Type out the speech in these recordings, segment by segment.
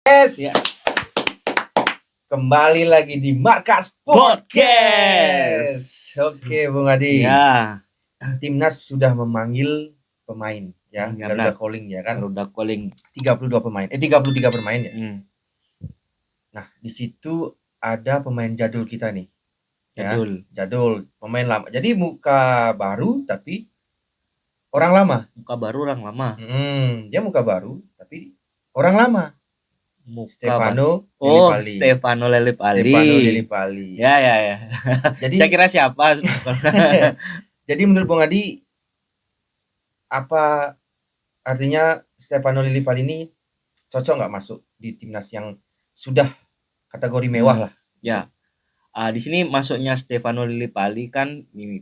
Yes. Ya. Kembali lagi di Markas Podcast. Oke, Bung Adi. Ya, Timnas sudah memanggil pemain ya, Ya, Garuda benar. Calling ya kan. Garuda Calling. 32 pemain. 33 pemain ya. Nah, di situ ada pemain jadul kita nih. Ya, jadul, pemain lama. Jadi muka baru tapi orang lama. Muka baru orang lama. Dia muka baru tapi orang lama. Stefano Lillipali. Stefano Lillipali. Ya. Jadi Saya kira siapa? Jadi menurut Bung Adi, apa artinya Stefano Lillipali ini cocok nggak masuk di timnas yang sudah kategori mewah lah? Ya, di sini masuknya Stefano Lillipali kan ini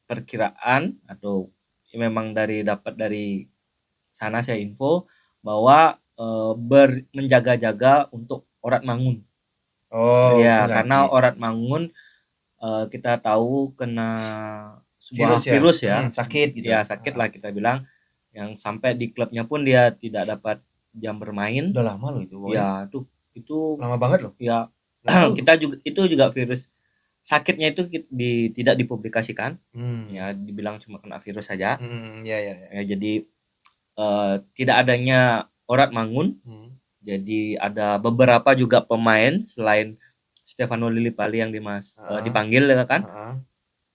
perkiraan atau memang dapat dari sana saya info bahwa menjaga-jaga untuk Orat Mangun. Ya, karena Orat Mangun kita tahu kena sebuah virus ya. Sakit gitu. Ya, sakit lah kita bilang, yang sampai di klubnya pun dia tidak dapat jam bermain. Udah lama loh itu. Ya, itu lama banget loh. Ya, kita juga itu juga virus sakitnya itu tidak dipublikasikan. Ya, dibilang cuma kena virus saja. Ya, jadi tidak adanya Orat Mangun. Jadi ada beberapa juga pemain selain Stefano Lillipali yang dipanggil ya kan.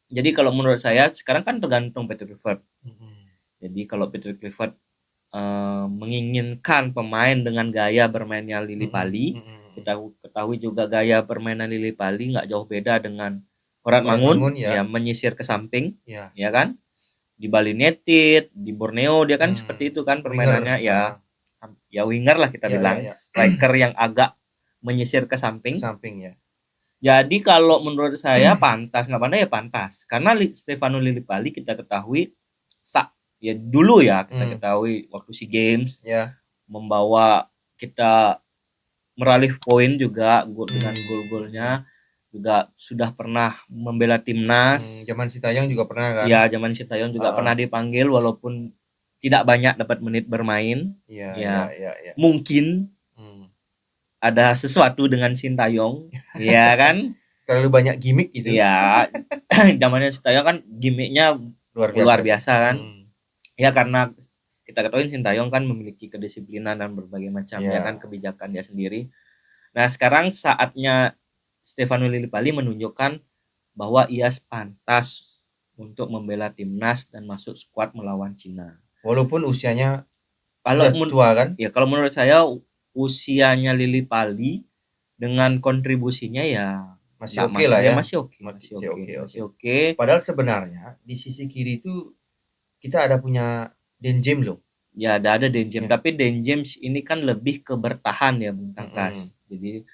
Jadi kalau menurut saya sekarang kan tergantung Patrick Kluivert. Jadi kalau Patrick Kluivert menginginkan pemain dengan gaya bermainnya Lillipali, kita ketahui juga gaya permainan Lillipali nggak jauh beda dengan Orat Mangun ya, menyisir ke samping, ya kan. Di Bali United, di Borneo dia kan seperti itu kan permainannya, winger. Ya winger lah kita bilang, striker yang agak menyisir ke samping ya. Jadi kalau menurut saya pantas, nggak pandai ya pantas, karena Stefano Lillipali kita ketahui ya dulu ya kita ketahui waktu SEA Games membawa kita meraih poin juga dengan gol-golnya, juga sudah pernah membela timnas. Zaman Sintayong juga pernah kan? Ya, zaman Sintayong juga pernah dipanggil walaupun tidak banyak dapat menit bermain. Ya. Mungkin ada sesuatu dengan Sintayong, ya kan? Terlalu banyak gimmick gitu. Ya, zamannya Sintayong kan gimmicknya luar biasa kan. Ya karena kita ketahui Sintayong kan memiliki kedisiplinan dan berbagai macam ya kan kebijakan dia sendiri. Nah, sekarang saatnya Stefano Lillipali menunjukkan bahwa ia pantas untuk membela timnas dan masuk skuad melawan Cina. Walaupun usianya sudah tua kan? Ya, kalau menurut saya usianya Lillipali dengan kontribusinya ya masih oke lah ya. Masih oke. Padahal sebenarnya di sisi kiri itu kita ada punya Den James loh. Ya, ada Den James, tapi Den James ini kan lebih ke bertahan ya Bung Tangkas. Jadi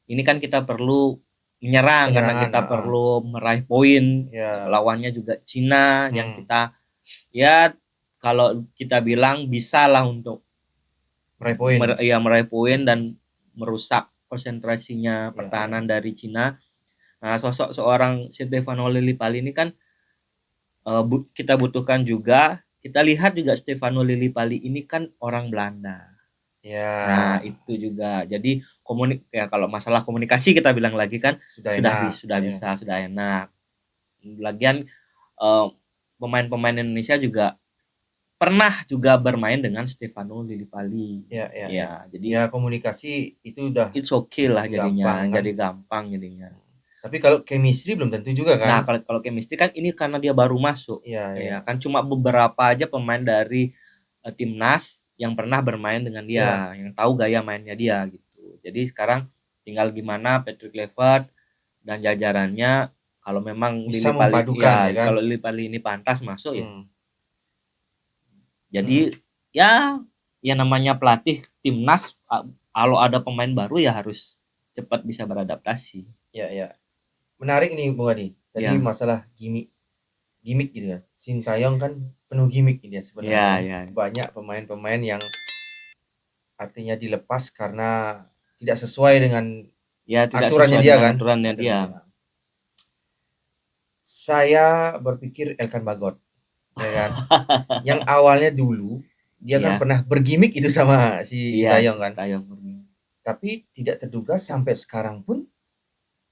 ini kan kita perlu menyerang karena kita perlu meraih poin. Lawannya juga Cina yang kita ya kalau kita bilang bisa lah untuk meraih poin dan merusak konsentrasinya pertahanan dari Cina. Nah, sosok seorang Stefano Lillipali ini kan kita butuhkan juga. Kita lihat juga Stefano Lillipali ini kan orang Belanda. Nah, itu juga. Jadi kalau masalah komunikasi kita bilang lagi kan sudah enak. Lagian pemain-pemain Indonesia juga pernah juga bermain dengan Stefano Lillipali. Ya, jadi komunikasi itu udah it's okay lah jadinya, jadi gampang jadinya. Tapi kalau chemistry belum tentu juga kan? Nah, kalau chemistry kan ini karena dia baru masuk. Ya kan cuma beberapa aja pemain dari timnas yang pernah bermain dengan dia, yang tahu gaya mainnya dia gitu. Jadi sekarang tinggal gimana Patrick Kluivert dan jajarannya kalau memang bisa memadukan kan? Kalau Lillipali ini pantas masuk ya. Jadi ya namanya pelatih timnas, kalau ada pemain baru ya harus cepat bisa beradaptasi. Ya. Menarik nih Bung Adi. Tadi masalah gimmick gitu kan. Sintayong kan penuh gimmick ini sebenarnya. Banyak pemain-pemain yang artinya dilepas karena tidak sesuai dengan aturannya dia kan. Saya berpikir Elkan Bagot, ya kan. Yang awalnya dulu dia kan pernah bergimik itu sama si Sintayong kan. Sintayong. Tapi tidak terduga sampai sekarang pun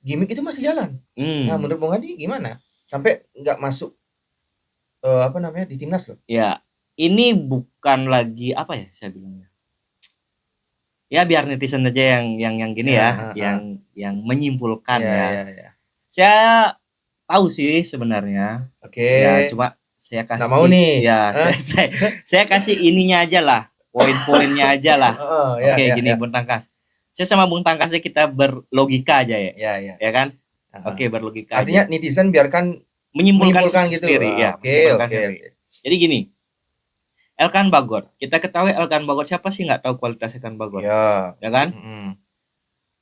gimik itu masih jalan. Nah, menurut Bung Adi gimana? Sampai nggak masuk di timnas loh. Ya, ini bukan lagi apa ya saya bilangnya. Ya biar netizen aja yang gini yang menyimpulkan ya. Saya tahu sih sebenarnya. Ya cuma saya kasih nggak mau nih. Ya, saya kasih ininya aja lah, poin-poinnya aja lah. Oke, gini Bung Tangkas. Saya sama Bung Tangkasnya kita berlogika aja ya. Ya kan? Oke, berlogika artinya aja. Netizen biarkan menyimpulkan gitu. Sendiri, ya. Oke. Jadi gini. Elkan Bagot. Kita ketahui Elkan Bagot, siapa sih nggak tahu kualitas Elkan Bagot? Ya kan?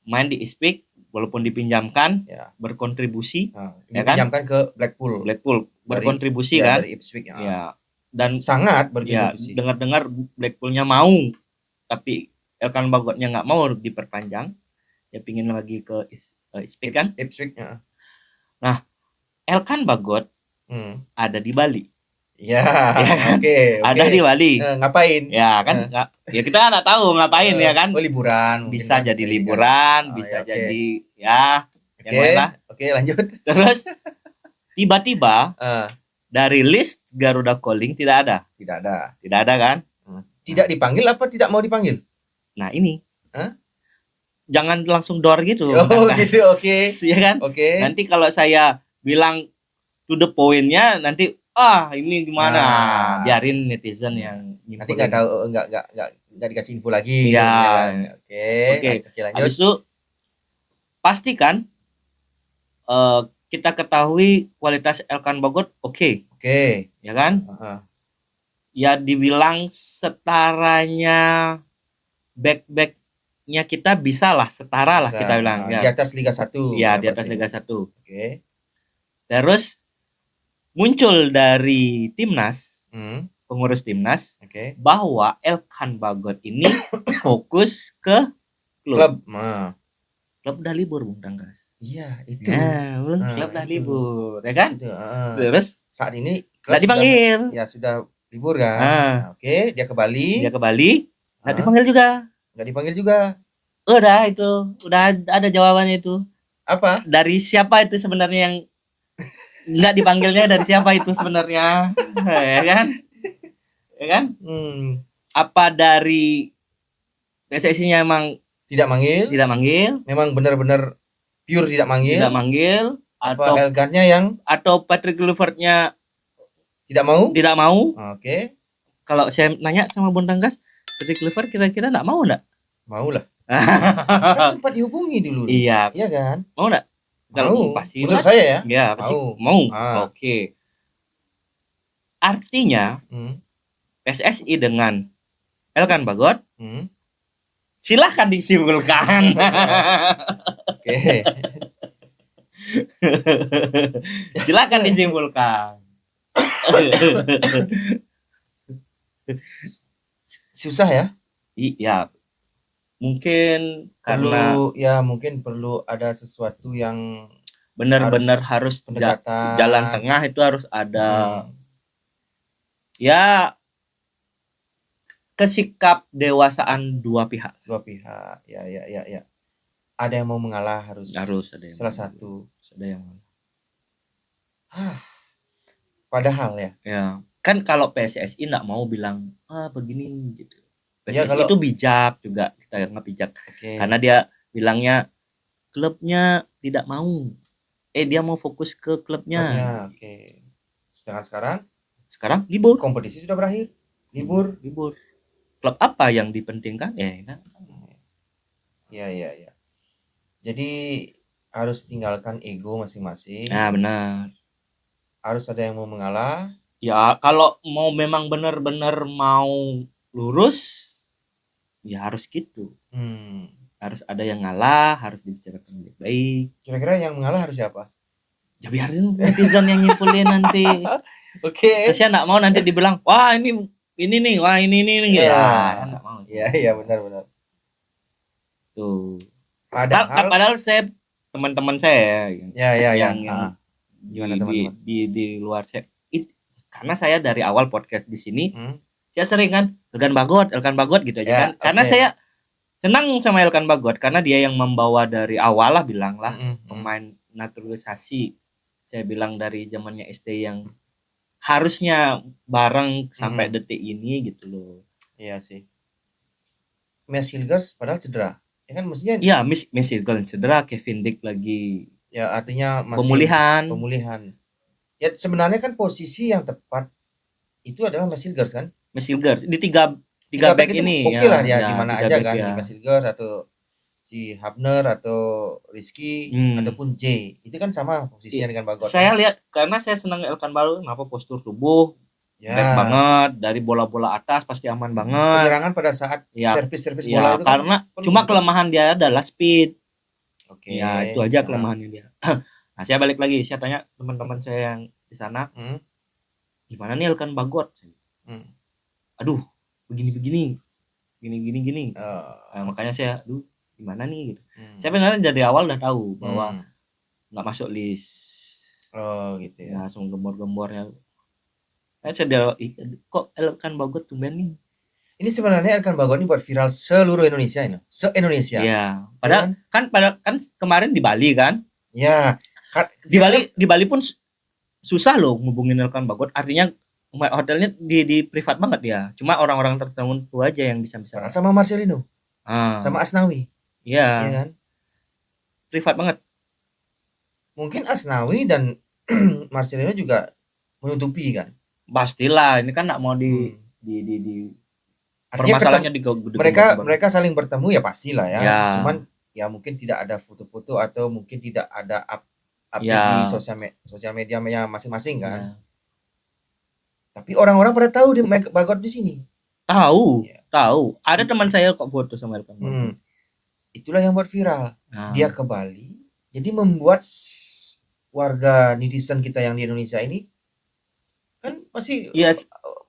Main di Ipswich walaupun dipinjamkan, berkontribusi, dipinjamkan ke Blackpool berkontribusi kan? Dari Ipswich ya. Dan sangat berkontribusi. Dengar-dengar Blackpoolnya mau, tapi Elkan Bagotnya nggak mau diperpanjang, ya pingin lagi ke Ipswich kan? Ipswich. Nah, Elkan Bagot ada di Bali. Ya, oke. Ada di Bali. Ngapain? Ya kan? Ya kita nggak tahu ngapain ya kan? Liburan. Bisa jadi liburan, bisa jadi ya. Oke, lanjut. Terus tiba-tiba dari list Garuda Calling tidak ada. Tidak ada kan? Tidak dipanggil apa tidak mau dipanggil? Nah ini. Jangan langsung door gitu. Gitu, oke. Ya kan? Oke. Nanti kalau saya bilang to the point-nya nanti ini gimana? Biarin netizen yang nanti nggak tahu, nggak dikasih info lagi. Ya. Oke. Lanjut. Habis itu pastikan kita ketahui kualitas Elkan Bagot oke. Ya kan? Ya dibilang setaranya back-backnya kita bisa lah, setara lah kita bilang. Di atas Liga 1. Ya, di atas Liga 1. Oke. Terus muncul dari timnas, pengurus timnas, bahwa Elkan Bagot ini fokus ke klub. Klub udah libur Bung Tangkas. Iya, itu. Klub udah libur, ya kan? Terus saat ini klub dipanggil. Sudah libur kan. Oke, dia ke Bali. Nggak dipanggil juga. Udah ada jawabannya itu. Apa? Dari siapa itu sebenarnya yang nggak dipanggilnya, dari siapa itu sebenarnya? Ya kan? Apa dari PSSI-nya emang tidak manggil? Memang benar-benar pure tidak manggil. Atau Elkannya atau Patrick Kluivert-nya tidak mau? Oke. Kalau saya nanya sama Bung Tangkas, Patrick Kluivert kira-kira nggak mau nggak? Mau lah. Kan sempat dihubungi dulu. Iya kan? Mau nggak? Kalau pasti menurut saya ya. Ya pasti mau. Oke. Artinya PSSI dengan Elkan Bagot silahkan disimpulkan. Oke. Silahkan disimpulkan. Susah ya? Iya. Mungkin mungkin perlu ada sesuatu yang benar-benar harus jalan tengah itu harus ada. Ya kesikap dewasaan dua pihak. Ya. Ada yang mau mengalah harus ada yang salah satu. Ada yang padahal ya. Ya, kan kalau PSSI enggak mau bilang begini gitu. PSSI itu bijak juga, kita nggak bijak. Karena dia bilangnya klubnya tidak mau. Dia mau fokus ke klubnya. Oke. Sedangkan sekarang libur. Kompetisi sudah berakhir. Libur. Klub apa yang dipentingkan? Ya. Jadi harus tinggalkan ego masing-masing. Nah, benar. Harus ada yang mau mengalah. Ya, kalau mau memang benar-benar mau lurus, ya harus gitu. Harus ada yang ngalah, harus dibicarakan baik-baik. Kira-kira yang mengalah harus siapa? Ya biarin netizen yang nyimpulin nanti. Oke. Saya enggak mau nanti dibilang, wah ini nih, wah ini nih. Ya, enggak mau. Iya benar. Tuh. Padahal saya teman-teman saya yang gimana teman-teman di luar saya, karena saya dari awal podcast di sini saya sering kan Elkan Bagot gitu aja kan. Karena saya senang sama Elkan Bagot karena dia yang membawa dari awal lah bilang lah pemain naturalisasi. Saya bilang dari zamannya SD yang harusnya bareng sampai detik ini gitu loh. Iya sih. Mads Hilgers padahal cedera. Ya kan mestinya. Iya, Mads Hilgers cedera, Kevin Dijk lagi. Ya artinya masih pemulihan. Ya sebenarnya kan posisi yang tepat itu adalah Mads Hilgers kan? Mads Hilgers di tiga back ini. Oke lah dia di mana aja kan, di Mads Hilgers atau si Hubner atau Rizky ataupun J. Itu kan sama posisinya dengan Bagot. Saya lihat karena saya senang Elkan Bagot, kenapa postur tubuh baik banget, dari bola-bola atas pasti aman banget. Penyerangan pada saat servis bola itu karena kan cuma kelemahan dia adalah speed. Oke. Ya itu aja kelemahannya dia. Nah, saya balik lagi, saya tanya teman-teman saya yang di sana, gimana nih Elkan Bagot? Aduh, begini. Nah, makanya saya, gimana nih gitu. Saya benar dari awal udah tahu bahwa nggak masuk list. Oh gitu ya. Langsung gembor-gembornya. Saya kok Elkan Bagot tumben nih. Ini sebenarnya Elkan Bagot ini buat viral seluruh Indonesia ini. Se-Indonesia. Iya. Padahal kan kemarin di Bali kan? Ya. Di Bali pun susah loh ngubungin Elkan Bagot. Artinya hotelnya di privat banget ya. Cuma orang-orang tertentu aja yang bisa. Sama Marcelino. Sama Asnawi. Iya. Iya kan? Privat banget. Mungkin Asnawi dan Marcelino juga menutupi kan? Pastilah, ini kan nggak mau di permasalahannya mereka saling bertemu ya pastilah ya. Cuman ya mungkin tidak ada foto-foto atau mungkin tidak ada update di sosial media masing-masing kan. Tapi orang-orang pada tahu dia Bagot di sini. Tahu. Ada teman saya kok foto sama Elkan Bagot. Itulah yang buat viral. Dia ke Bali, jadi membuat warga netizen kita yang di Indonesia ini kan masih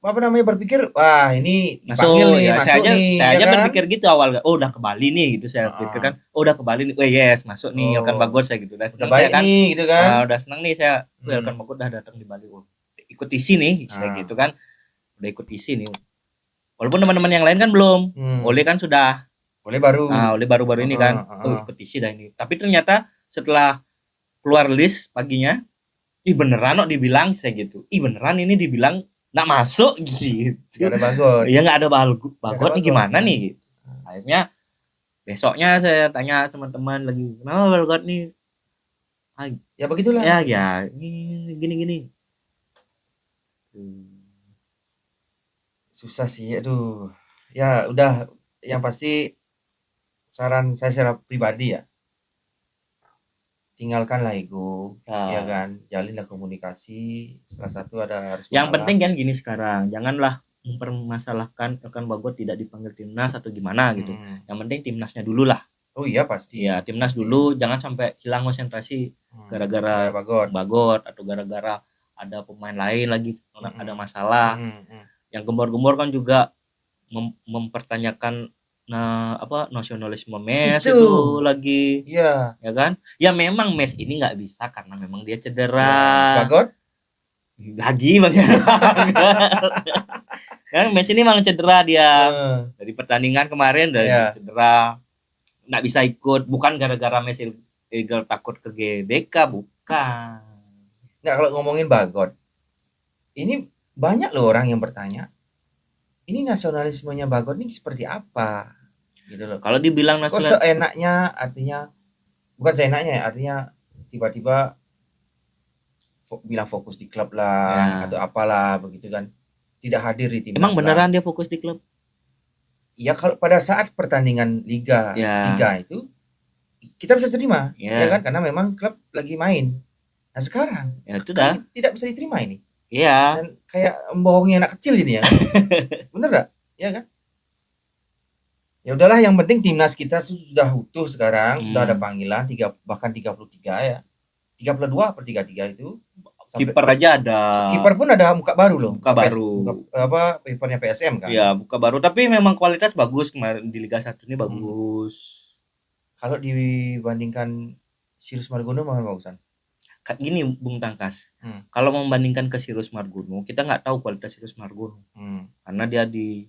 berpikir wah ini masuk nih, masuk nih. Saya aja kan? Berpikir gitu awal, udah ke Bali nih gitu saya pikir kan, udah ke Bali nih, masuk nih Elkan Bagot saya gitu. Udah baik kan? Nih gitu kan. Udah senang nih saya, Elkan Bagot udah datang di Bali, ikut isi nih saya gitu kan, udah ikut isi nih. Walaupun teman-teman yang lain kan belum, Oleh kan sudah, Oleh baru, Oleh baru-baru ini kan, ikut isi dah ini. Tapi ternyata setelah keluar list paginya, beneran dibilang saya gitu, beneran ini dibilang nggak masuk gitu. Gak ada Bagot. Iya nggak ada Bagot nih gimana nih gitu. Akhirnya besoknya saya tanya teman-teman lagi, kenapa Bagot nih? Ya begitulah. Ya gini. Susah sih, aduh. Ya udah, yang pasti saran saya secara pribadi ya, tinggalkanlah ego, ya kan, jalinlah komunikasi. Salah satu harus yang penting kan gini sekarang, janganlah mempermasalahkan Elkan Bagot tidak dipanggil timnas atau gimana gitu. Yang penting timnasnya dulu lah. Oh iya pasti. Ya timnas dulu, jangan sampai hilang konsentrasi gara-gara Bagot atau gara-gara ada pemain lain lagi ada masalah. Yang gembor-gembor kan juga mempertanyakan nasionalisme Mes itu lagi, ya kan? Ya memang Mes ini nggak bisa karena memang dia cedera. Bagot lagi bagian kan Mes ini memang cedera dia dari pertandingan kemarin dari cedera, nggak bisa ikut, bukan gara-gara Mes takut ke GBK, bukan. Nah kalau ngomongin Bagot, ini banyak loh orang yang bertanya, ini nasionalismenya Bagot ini seperti apa? Gitu loh. Kalau dibilang nasional, kok seenaknya, artinya bukan seenaknya ya, artinya tiba-tiba bilang fokus di klub lah atau apalah begitu kan, tidak hadir di timnas. Emang beneran dia fokus di klub? Ya kalau pada saat pertandingan Liga 3 itu kita bisa terima, ya kan, karena memang klub lagi main. Nah sekarang itu kan tidak bisa diterima ini. Iya. Dan kayak membohongi anak kecil jadi ya. Bener gak? Ya kan? Ya udahlah, yang penting timnas kita sudah utuh sekarang, sudah ada panggilan bahkan 33 ya. 32 per 33 itu. Kiper aja ada. Kiper pun ada muka baru loh. Muka baru. Kipernya PSM kan. Iya, muka baru, tapi memang kualitas bagus kemarin di Liga 1 ini bagus. Kalau dibandingkan Sirius Margono mana bagusan? gini Bung Tangkas. Kalau membandingkan ke Sirius Margono, kita nggak tahu kualitas Sirius Margono. Karena dia di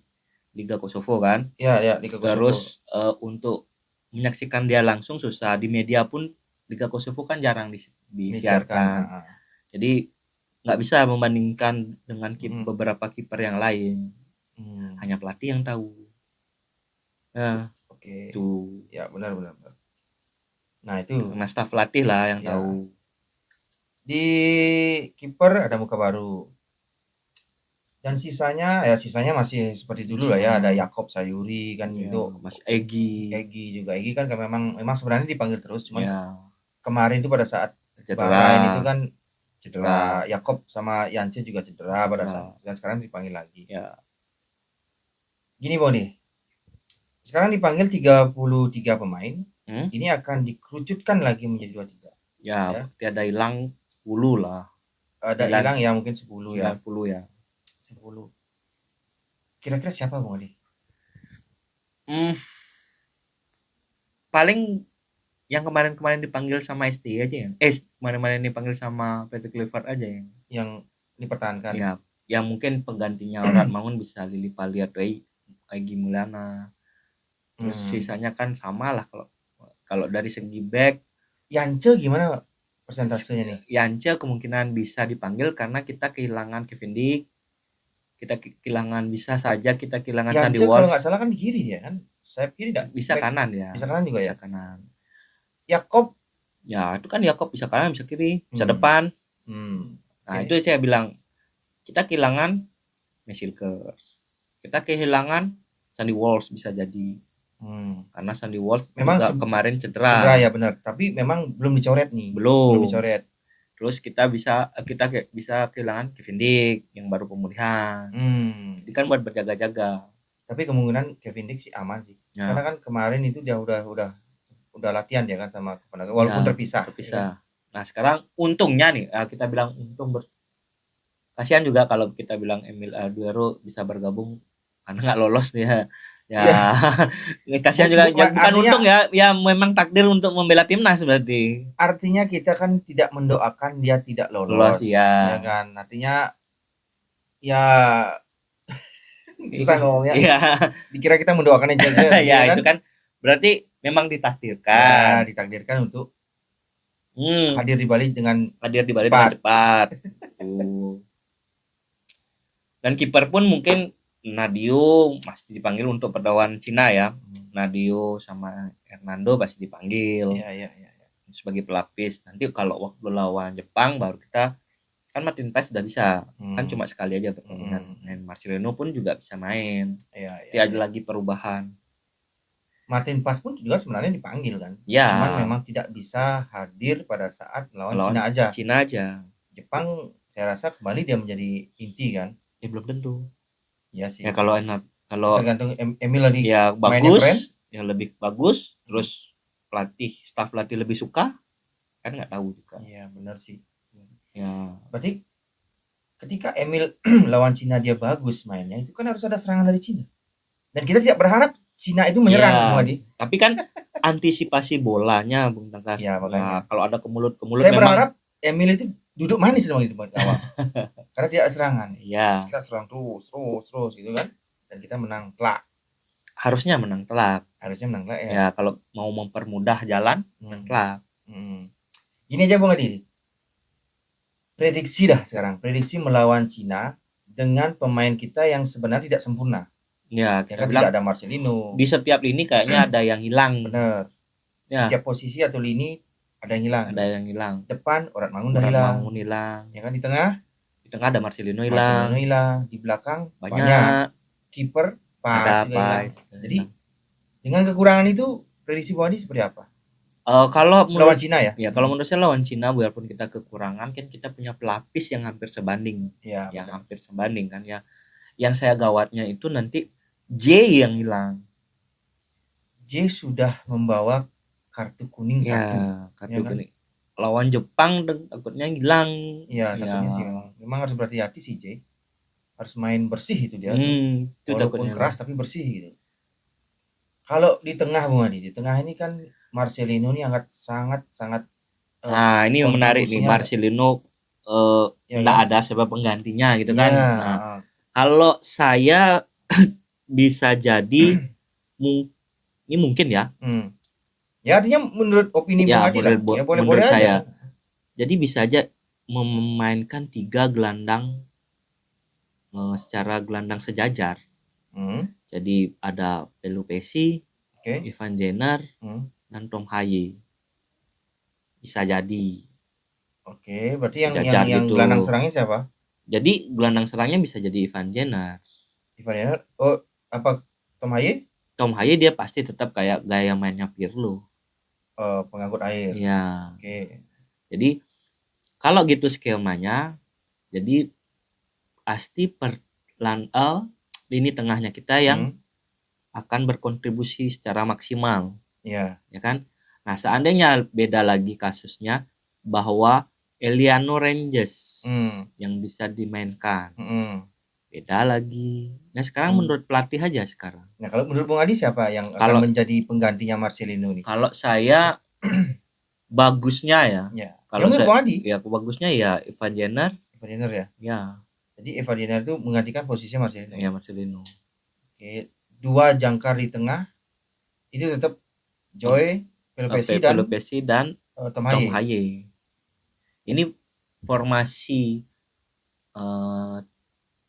Liga Kosovo kan. Liga Kosovo. Terus untuk menyaksikan dia langsung susah. Di media pun Liga Kosovo kan jarang disiarkan. Jadi nggak bisa membandingkan dengan beberapa kiper yang lain. Hanya pelatih yang tahu. Nah, Itu ya benar. Nah itu karena staf pelatih lah yang tahu. Di kiper ada muka baru. Dan sisanya masih seperti dulu lah ya, ada Yakob Sayuri kan itu, masih Egy juga. Egy kan memang sebenarnya dipanggil terus, cuman kemarin itu pada saat Bahrain itu kan cedera. Yakob sama Yance juga cedera pada saat dan sekarang dipanggil lagi. Gini Boni, sekarang dipanggil 33 pemain, ini akan dikerucutkan lagi menjadi 23. Ya. Tiada hilang 10 lah. Ada hilang ya mungkin 10 ya. 10 ya. 10. Kira-kira siapa Bang Adi? Paling yang kemarin dipanggil sama ST aja ya. Kemarin dipanggil sama Patrick Kluivert aja yang dipertahankan. Ya, yang mungkin penggantinya Rat Mangun bisa Lili Pali atau Egy Maulana. Terus sisanya kan sama lah kalau dari segi back. Yance gimana persentasenya nih? Yance kemungkinan bisa dipanggil karena kita kehilangan Kevin Dick. Kita kehilangan Sandy Walsh. Kalau nggak salah kan di kiri dia kan? Sayap kiri enggak? Bisa kanan ya. Bisa kanan juga bisa ya? Kanan. Yakob? Ya, itu kan Yakob bisa kanan, bisa kiri, bisa depan. Nah, itu saya bilang kita kehilangan Mesilkers. Kita kehilangan Sandy Walsh bisa jadi. Karena Sandy Walsh memang kemarin cedera. Cedera ya benar, tapi memang belum dicoret nih. Belum dicoret. Terus kita bisa kehilangan Kevin Dick yang baru pemulihan. Jadi kan buat berjaga-jaga. Tapi kemungkinan Kevin Dick sih aman sih. Ya. Karena kan kemarin itu dia udah latihan dia kan sama Kopenhagen walaupun terpisah. Ya. Nah, sekarang untungnya nih kita bilang untung kasihan juga kalau kita bilang Emil Alduero bisa bergabung karena nggak lolos dia. Ya. Kasihan juga bukan artinya, untung ya memang takdir untuk membela timnas berarti. Artinya kita kan tidak mendoakan dia tidak lolos ya kan. Artinya ya susah ngomongnya. Iya. Dikira kita mendoakan aja ya kan? Itu kan berarti memang ditakdirkan. Ya, ditakdirkan untuk hadir di Bali dengan cepat. Dan kiper pun mungkin Nadio masih dipanggil untuk perlawan Cina ya. Nadio sama Hernando pasti dipanggil. Iya. Sebagai pelapis. Nanti kalau waktu lawan Jepang baru kita kan Martin Paes sudah bisa. Kan cuma sekali aja pertandingan. Marcelino pun juga bisa main. Iya. Ada lagi perubahan. Martin Paes pun juga sebenarnya dipanggil kan. Ya. Cuman memang tidak bisa hadir pada saat melawan Cina aja. Jepang saya rasa kembali dia menjadi inti kan. Ya belum tentu. Iya sih. Ya kalau tergantung Emil lagi ya bagus, yang lebih bagus, terus staf pelatih lebih suka, kan nggak tahu juga. Iya benar sih. Ya. Berarti ketika Emil lawan Cina dia bagus mainnya, itu kan harus ada serangan dari Cina. Dan kita tidak berharap Cina itu menyerang, Bung Adi. Tapi kan antisipasi bolanya, Bung Tangkas. Ya, makanya. Kalau ada kemulut saya berharap Emil itu duduk manis di depan gawang. Karena tidak ada serangan. Iya. Kita serang terus gitu kan. Dan kita menang telak. Harusnya menang telak ya. Ya, kalau mau mempermudah jalan menang telak. Gini aja Bung Adi. Prediksi dah sekarang. Prediksi melawan Cina dengan pemain kita yang sebenarnya tidak sempurna. Ya, kita kan tidak ada Marcelino. Di setiap lini kayaknya ada yang hilang. Benar. Ya. Di setiap posisi atau lini ada yang hilang. Depan Rat Mangun hilang. Ya kan di tengah ada Marcelino hilang. Di belakang banyak. Kiper Paes hilang. Jadi dengan kekurangan itu prediksi Bung Adi seperti apa? Kalau lawan Cina ya? Ya, kalau menurut saya lawan Cina walaupun kita kekurangan kan kita punya pelapis yang hampir sebanding. Ya, hampir sebanding kan ya. Yang saya gawatnya itu nanti J yang hilang. J sudah membawa kartu kuning satu. Kartu kuning. Lawan Jepang takutnya hilang. Iya, takutnya sih. Memang harus berhati-hati sih J. Harus main bersih itu dia. Itu walaupun keras tapi bersih gitu. Kalau di tengah Bung Adi, di tengah ini kan Marcelino ini sangat Nah, ini menarik nih, Marcelino nggak kan? ada sebab penggantinya gitu kan. Nah, kalau saya bisa jadi ini mungkin ya. Ya artinya menurut opini Bung Adi lah. Ya boleh-boleh aja. Saya. Jadi bisa aja memainkan 3 gelandang secara gelandang sejajar. Jadi ada Pelupesi, Ivan Jenner, dan Tom Haye. Bisa jadi. Oke, berarti yang gitu. Gelandang serangnya siapa? Jadi gelandang serangnya bisa jadi Ivan Jenner. Ivan Jenner? Oh, apa Tom Haye? Tom Haye dia pasti tetap kayak gaya mainnya Pirlo. Pengangkut air. Iya. Oke. Jadi kalau gitu skemanya, jadi pasti lini tengahnya kita yang akan berkontribusi secara maksimal. Iya. Ya kan? Nah, seandainya beda lagi kasusnya bahwa Eliano Rangers yang bisa dimainkan. Beda lagi. Nah, sekarang menurut pelatih aja sekarang. Nah, kalau menurut Bung Adi siapa yang akan menjadi penggantinya Marcelino nih? Kalau saya bagusnya ya. Kalau menurut Bung Adi? Ya, bagusnya ya Ivan Jenner. Ivan Jenner ya? Ya. Jadi Ivan Jenner itu menggantikan posisinya Marcelino. Iya, Marcelino. Oke, 2 jangkar di tengah itu tetap Joy, Pelupesi dan Tom Haye. Ini formasi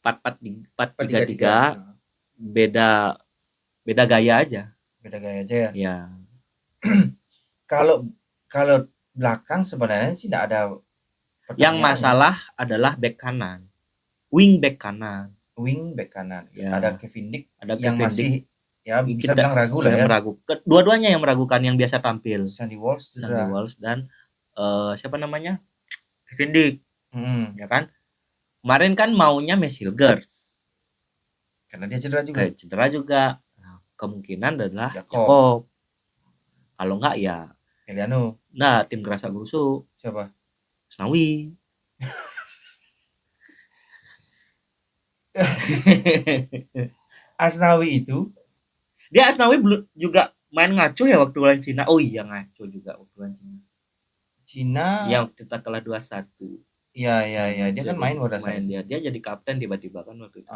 4-3-3 beda gaya aja. Beda gaya aja ya. Ya. Kalau belakang sebenarnya sih tidak ada. Yang masalah adalah back kanan. Wing back kanan. Ya. Ada Kevin Dick yang Kevin masih ya bisa bilang ragu lah ya. Dua-duanya yang meragukan yang biasa tampil. Sandy Walsh dan siapa namanya? Kevin Dick. Ya kan? Kemarin kan maunya Messilgers. Karena dia cedera juga. Nah, kemungkinan adalah Jakob. Kalau enggak ya Eliano. Nah, tim Gerasa Gerusu. Siapa? Asnawi. Asnawi itu Asnawi juga main ngaco ya waktu lawan Cina. Oh iya, ngaco juga waktu lawan Cina. Yang kita kalah 2-1. Iya. Dia kan main pada saat dia jadi kapten tiba-tiba kan waktu itu.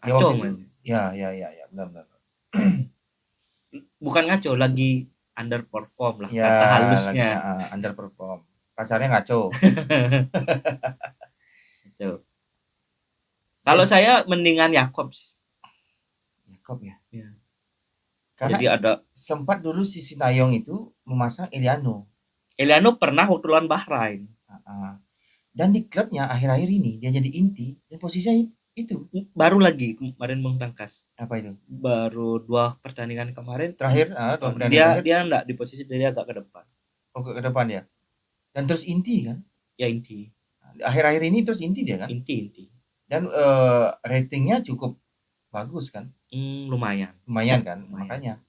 Ya waktu itu. Ya, benar. Bukan ngaco, lagi underperform lah kata halusnya. Underperform. Kasarnya ngaco. Kalau saya mendingan Jakob ya. Karena jadi ada sempat dulu si Sintayong itu memasang Eliano pernah waktu lawan Bahrain. Dan di klubnya akhir-akhir ini dia jadi inti dan posisinya itu baru lagi kemarin Bung Tangkas. Apa itu? Baru 2 pertandingan kemarin terakhir dia enggak di posisi, dia agak ke depan. Ke depan ya. Dan terus inti kan? Ya, inti. Akhir-akhir ini terus inti dia kan? Inti. Dan ratingnya cukup bagus kan? Lumayan kan? Makanya.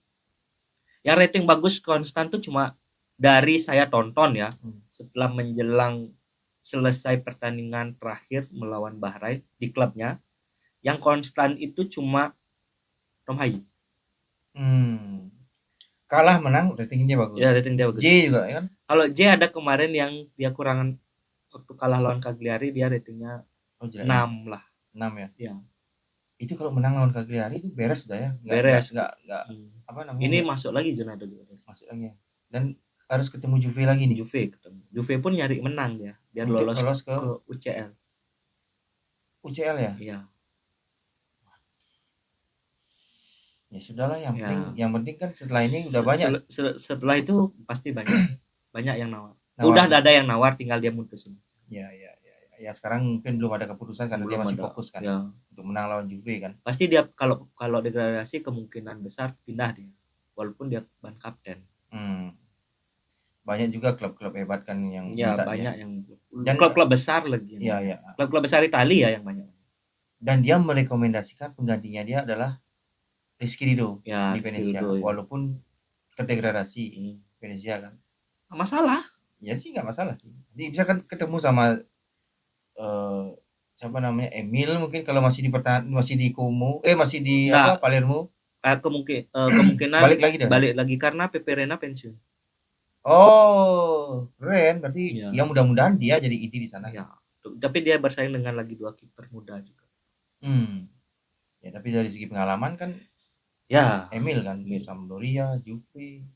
Yang rating bagus konstan tuh cuma dari saya tonton ya. Setelah menjelang selesai pertandingan terakhir melawan Bahrain di klubnya, yang konstan itu cuma Tom Haye. Kalah menang ratingnya bagus. Ya, ratingnya bagus. J juga ya kan? Kalau J ada kemarin yang dia kurangan waktu kalah lawan Cagliari, dia ratingnya 6 lah. 6 ya? Iya. Itu kalau menang lawan Cagliari itu beres sudah ya? Beres. Enggak apa namanya? Ini masuk lagi Jonado beres. Masuk lagi. Dan harus ketemu Juve lagi nih. Juve pun nyari menang dia biar lolos ke UCL. UCL ya? Iya. Ya sudahlah, yang penting kan setelah ini udah banyak. Setelah itu pasti banyak yang nawar. Udah ada yang nawar, tinggal dia mutusin. Ya sekarang mungkin belum ada keputusan karena dia masih fokus kan untuk menang lawan Juve kan. Pasti dia kalau degradasi kemungkinan besar pindah dia, walaupun dia ban kapten. Banyak juga klub-klub hebat kan yang minta banyak dia. Dan klub-klub besar lagi. Iya. Klub-klub besar Italia yang banyak. Dan dia merekomendasikan penggantinya dia adalah Rizky Ridho di Venezia, walaupun terdegradasi Venezia kan. Masalah? Ya sih nggak masalah sih. Jadi bisa kan ketemu sama siapa namanya, Emil mungkin kalau masih di Como, masih di Palermo. Kemungkinan balik lagi karena Pepe Reina pensiun. Oh, keren. Berarti ya mudah-mudahan dia jadi inti di sana. Ya. Tapi dia bersaing dengan lagi 2 kiper muda juga. Ya tapi dari segi pengalaman kan ya Emil kan di Sampdoria, Juve,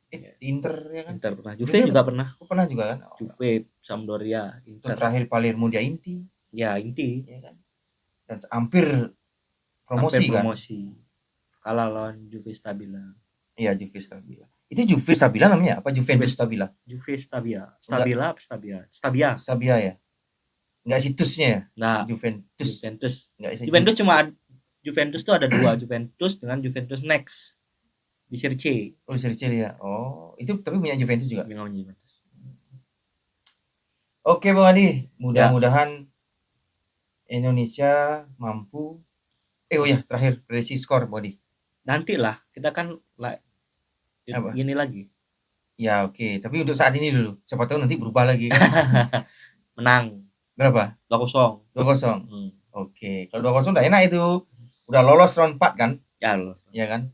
Inter ya kan. Inter pernah, Juve juga pernah. Pernah juga kan. Juve, Sampdoria, Inter. Terakhir Palermo dia inti. Ya inti. Ya kan. Dan hampir promosi kan. Kalah lawan Juve Stabila. Iya, Juve Stabila. Itu Juve Stabila namanya apa? Juventus Stabila. Juve Stabila. Stabia ya. Enggak situsnya ya? Nah, Juventus. Juventus cuma Juventus tuh ada 2, Juventus dengan Juventus Next di Serie C. Oh, di Serie C ya. Oh, itu tapi punya Juventus juga. Punya Juventus. Oke, Bang Adi, mudah-mudahan Indonesia mampu. Oh ya, terakhir prediksi skor, Bang Adi. Nantilah, kita kan gini lagi. Ya, oke. Tapi untuk saat ini dulu. Siapa tahu nanti berubah lagi kan. Menang. Berapa? 2-0. 2-0. Oke. Kalau 2-0 udah enak itu. Udah lolos round 4 kan? Ya, lolos. Iya kan?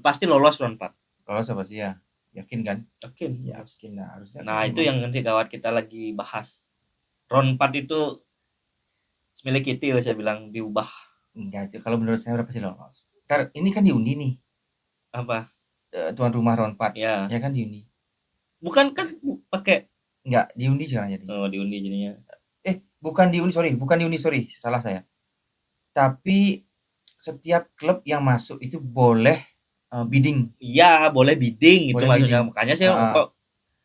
Pasti lolos round 4. Lolos apa sih ya? Yakin kan? Yakin lah harusnya. Nah, itu yang nanti kawan kita lagi bahas. Round 4 itu milik kita lah, saya bilang diubah. Enggak, kalau menurut saya berapa sih lolos? Ini kan diundi nih. Apa? Tuan rumah round 4. Ya kan diundi. Bukan kan pakai enggak diundi sekarang jadi. Oh, diundi jadinya. Bukan diundi, sorry. Salah saya. Tapi setiap klub yang masuk itu boleh bidding. Iya, boleh bidding itu maksudnya. Makanya saya kok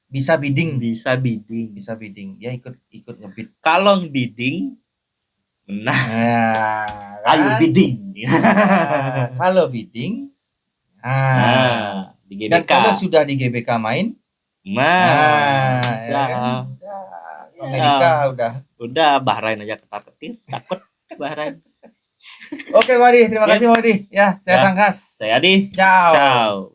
bisa bidding. Dia ikut ngebid. Kalau bidding menang. Ayo bidding. Kalau bidding di GBK. Dan kalau sudah di GBK main, Amerika udah Bahrain aja ketar-ketir, takut Bahrain. Oke, Madi, terima kasih Madi. Ya, saya Tangkas. Saya Adi. Ciao.